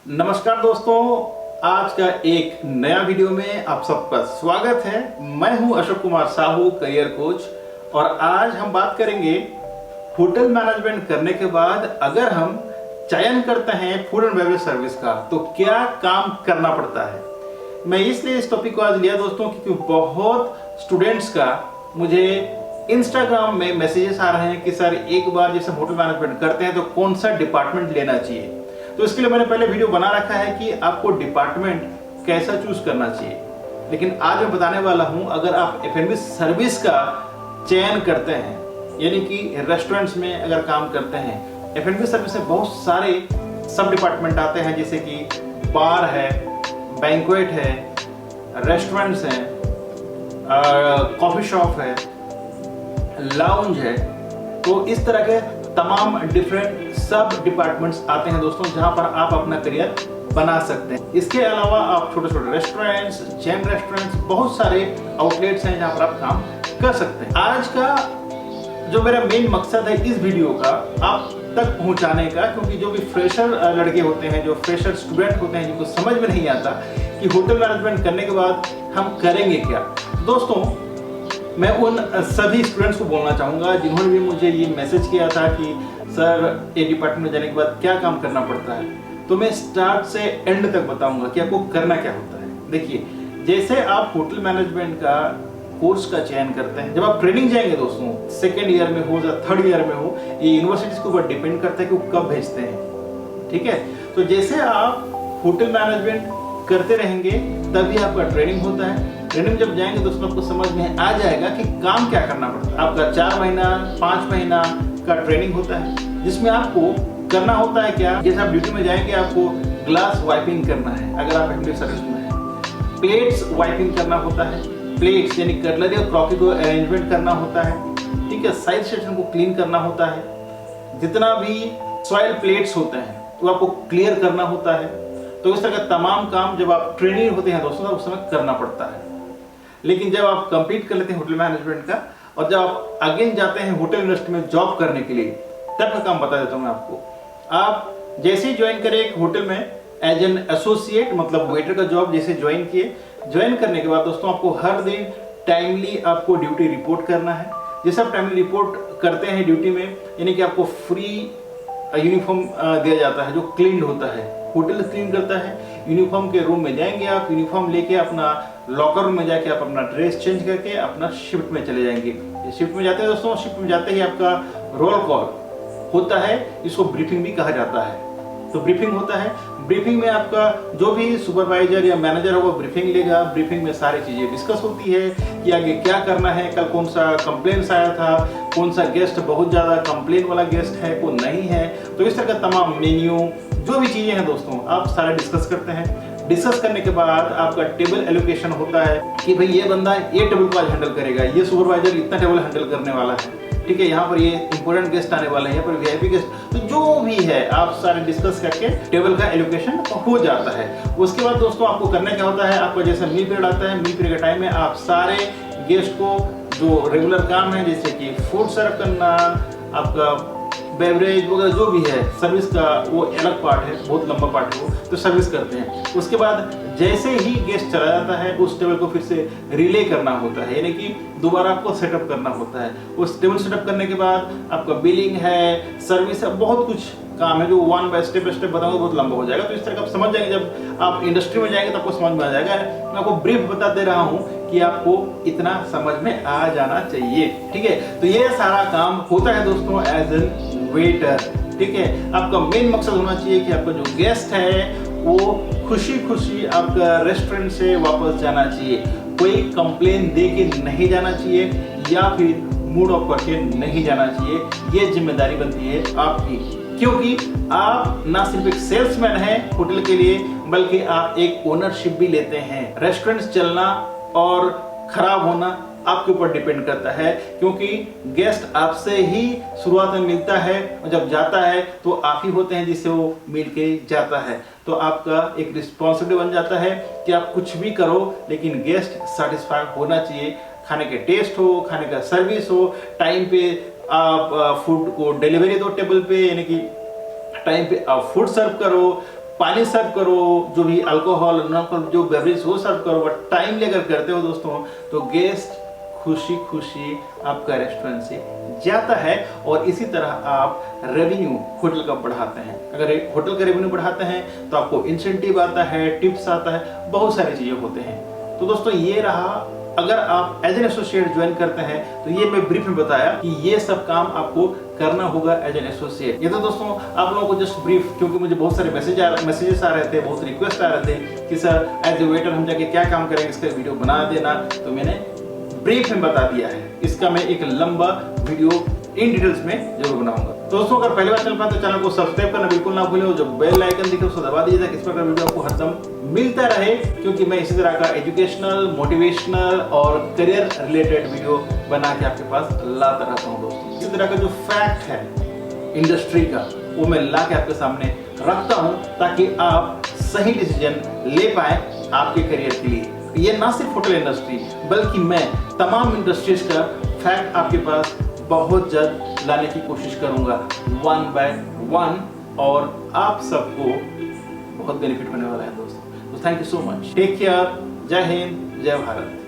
नमस्कार दोस्तों, आज का एक नया वीडियो में आप सबका स्वागत है। मैं हूं अशोक कुमार साहू, करियर कोच, और आज हम बात करेंगे होटल मैनेजमेंट करने के बाद अगर हम चयन करते हैं फूड एंड बेवरेज सर्विस का तो क्या काम करना पड़ता है। मैं इसलिए इस टॉपिक को आज लिया दोस्तों क्योंकि बहुत स्टूडेंट्स का मुझे इंस्टाग्राम में मैसेजेस आ रहे हैं कि सर एक बार जैसे होटल मैनेजमेंट करते हैं तो कौन सा डिपार्टमेंट लेना चाहिए। तो इसके लिए मैंने पहले वीडियो बना रखा है कि आपको डिपार्टमेंट कैसा चूज करना चाहिए, लेकिन आज मैं बताने वाला हूं अगर आप F&B सर्विस का चयन करते हैं, यानी कि रेस्टोरेंट्स में अगर काम करते हैं, F&B सर्विस में बहुत सारे सब डिपार्टमेंट आते हैं, जैसे कि बार है, बैंक्वेट है, रेस्टोरेंट्स हैं, कॉफी शॉप है, लाउंज है। तो इस तरह के तमाम डिफरेंट सब डिपार्टमेंट्स आते हैं दोस्तों, जहां पर आप अपना करियर बना सकते हैं। इसके अलावा आप छोटे छोटे रेस्टोरेंट्स, चेन रेस्टोरेंट्स, बहुत सारे आउटलेट्स हैं जहां पर आप काम कर सकते हैं। आज का जो मेरा मेन मकसद है इस वीडियो का आप तक पहुंचाने का, क्योंकि जो भी फ्रेशर लड़के होते हैं, जो फ्रेशर स्टूडेंट होते हैं, जिनको समझ में नहीं आता कि होटल मैनेजमेंट करने के बाद हम करेंगे क्या। दोस्तों, मैं उन सभी स्टूडेंट्स को बोलना चाहूँगा जिन्होंने भी मुझे ये मैसेज किया था कि सर ये डिपार्टमेंट में जाने के बाद क्या काम करना पड़ता है, तो मैं स्टार्ट से एंड तक बताऊंगा कि आपको करना क्या होता है। देखिए, जैसे आप होटल मैनेजमेंट का कोर्स का चयन करते हैं, जब आप ट्रेनिंग जाएंगे दोस्तों, सेकेंड ईयर में हो या थर्ड ईयर में हो, ये यूनिवर्सिटीज के ऊपर डिपेंड करता है कि वो कब भेजते हैं। ठीक है, तो जैसे आप होटल मैनेजमेंट करते रहेंगे तभी आपका ट्रेनिंग होता है। ट्रेनिंग जब जाएंगे दोस्तों आपको समझ में आ जाएगा कि काम क्या करना पड़ता है। आपका 4 महीना 5 महीना का ट्रेनिंग होता है, जिसमें आपको करना होता है क्या, जैसे आप ड्यूटी में जाएंगे आपको ग्लास वाइपिंग करना है, अगर आप F&B सर्विस में है, प्लेट्स वाइपिंग करना होता है, प्लेट्स यानी कटलरी और क्रॉकरी को अरेंजमेंट करना होता है, ठीक है, साइड सेक्शन को क्लीन करना होता है, जितना भी सॉइल प्लेट्स होते हैं वो आपको क्लियर करना होता है। तो इस तरह का तमाम काम जब आप ट्रेनिंग होते हैं दोस्तों उस समय करना पड़ता है। लेकिन जब आप कंप्लीट कर लेते हैं होटल मैनेजमेंट का और जब आप अगेन जाते हैं होटल इंडस्ट्री में जॉब करने के लिए, तब का काम बता देता हूं मैं आपको। आप जैसे ही ज्वाइन करें एक होटल में एज एन एसोसिएट, मतलब वेटर का जॉब जैसे ज्वाइन किए, ज्वाइन करने के बाद दोस्तों आपको हर दिन टाइमली आपको ड्यूटी रिपोर्ट करना है। जैसे आप टाइमली रिपोर्ट करते हैं ड्यूटी में, यानी कि आपको फ्री यूनिफॉर्म दिया जाता है जो क्लीन होता है, होटल क्लीन करता है। यूनिफॉर्म के रूम में जाएंगे आप, यूनिफॉर्म लेके अपना लॉकर रूम में जाके आप अपना ड्रेस चेंज करके अपना शिफ्ट में चले जाएंगे। शिफ्ट में जाते हैं दोस्तों, शिफ्ट में जाते ही आपका रोल कॉल होता है, इसको ब्रीफिंग भी कहा जाता है। तो ब्रीफिंग होता है, ब्रीफिंग में आपका जो भी सुपरवाइजर या मैनेजर है वो ब्रीफिंग लेगा। ब्रीफिंग में सारी चीजें डिस्कस होती है कि आगे क्या करना है, कल कौन सा कंप्लेंट्स आया था, कौन सा गेस्ट बहुत ज्यादा कंप्लेन वाला गेस्ट है, कौन नहीं है। तो इस तरह का तमाम मेन्यू जो भी चीजें हैं दोस्तों आप सारा डिस्कस करते हैं। डिस्कस करने के बाद आपका टेबल एलोकेशन होता है कि भाई ये बंदा ये टेबल को आज हैंडल करेगा, ये सुपरवाइजर इतना टेबल हैंडल करने वाला है, ठीक है, यहाँ पर ये इंपोर्टेंट गेस्ट आने वाले हैं, यहाँ पर वीआईपी गेस्ट, तो जो भी है आप सारे डिस्कस करके टेबल का एलोकेशन हो जाता है। उसके बाद दोस्तों आपको करना क्या होता है, आपका जैसे मील पीरियड आता है, मील पीरियड के टाइम में आप सारे गेस्ट को जो रेगुलर काम है जैसे कि फूड सर्व करना, आपका बेवरेज वगैरह जो भी है सर्विस का, वो अलग पार्ट है, बहुत लंबा पार्ट है वो, तो सर्विस करते हैं। उसके बाद जैसे ही गेस्ट चला जाता है उस टेबल को फिर से रिले करना होता है, यानी कि दोबारा आपको सेटअप करना होता है। उस टेबल सेटअप करने के बाद आपका बिलिंग है, सर्विस है, बहुत कुछ काम है जो वन बाय स्टेप बताऊंगा, बहुत लंबा हो जाएगा। तो इस तरह का आप समझ जाएंगे, जब आप इंडस्ट्री में जाएंगे तो आपको समझ में आ जाएगा। मैं आपको ब्रीफ बता दे रहा हूँ कि आपको इतना समझ में आ जाना चाहिए, ठीक है। तो ये सारा काम होता है दोस्तों एज एन वेटर, ठीक है। आपका मेन मकसद होना चाहिए कि आपका जो गेस्ट है वो खुशी खुशी आपका रेस्टोरेंट से वापस जाना चाहिए, कोई कंप्लेन दे के नहीं जाना चाहिए या फिर मूड ऑफ करके नहीं जाना चाहिए। ये जिम्मेदारी बनती है आपकी, क्योंकि आप ना सिर्फ एक सेल्समैन हैं होटल के लिए, बल्कि आप एक ओनरशिप भी लेते हैं। रेस्टोरेंट चलना और खराब होना आपके ऊपर डिपेंड करता है, क्योंकि गेस्ट आपसे ही शुरुआत में मिलता है और जब जाता है तो आप ही होते हैं जिससे वो मिल के जाता है। तो आपका एक रिस्पॉन्सिबिलिटी बन जाता है कि आप कुछ भी करो लेकिन गेस्ट सेटिस्फाई होना चाहिए। खाने के टेस्ट हो, खाने का सर्विस हो, टाइम पे आप फूड को डिलीवरी दो टेबल पे, यानी कि टाइम पे आप फूड सर्व करो, पानी सर्व करो, जो भी अल्कोहल जो बेवरेज वो सर्व करो, बट टाइम लेकर करते हो दोस्तों, तो गेस्ट खुशी खुशी आपका रेस्टोरेंट से जाता है। और इसी तरह आप रेवेन्यू होटल का बढ़ाते हैं। अगर होटल का रेवेन्यू बढ़ाते हैं तो आपको इंसेंटिव आता है, टिप्स आता है, बहुत सारी चीजें होते हैं। तो दोस्तों ये रहा, अगर आप एज एन एसोसिएट ज्वाइन करते हैं तो ये मैं ब्रीफ में बताया कि ये सब काम आपको करना होगा एज एन एसोसिएट। ये तो दोस्तों आप लोगों को जस्ट ब्रीफ, क्योंकि मुझे बहुत सारे मैसेजेस आ रहे थे, बहुत रिक्वेस्ट आ रहे थे कि सर एज ए वेटर हम जाके क्या काम करेंगे, इसका वीडियो बना देना। तो मैंने ब्रीफ में बता दिया है, इसका मैं एक लंबा वीडियो इन डिटेल्स में जरूर बनाऊंगा। दोस्तों अगर पहली बार चल पाए तो चैनल को सब्सक्राइब करना बिल्कुल ना भूलें, जो बेल आइकन दिखे उसको दबा दीजिए ताकि इस प्रकार वीडियो आपको हरदम मिलता रहे, क्योंकि मैं इसी तरह का एजुकेशनल, मोटिवेशनल और करियर रिलेटेड वीडियो बना के आपके पास लाता रहता हूँ दोस्तों। इसी तरह का जो फैक्ट है इंडस्ट्री का वो मैं ला के आपके सामने रखता हूँ ताकि आप सही डिसीजन ले पाए आपके करियर के लिए। ये ना सिर्फ होटल इंडस्ट्री बल्कि मैं तमाम इंडस्ट्रीज का फैक्ट आपके पास बहुत जल्द लाने की कोशिश करूंगा, 1 by 1, और आप सबको बहुत बेनिफिट होने वाला है दोस्तों। तो thank you so much, take care, जय हिंद, जय भारत।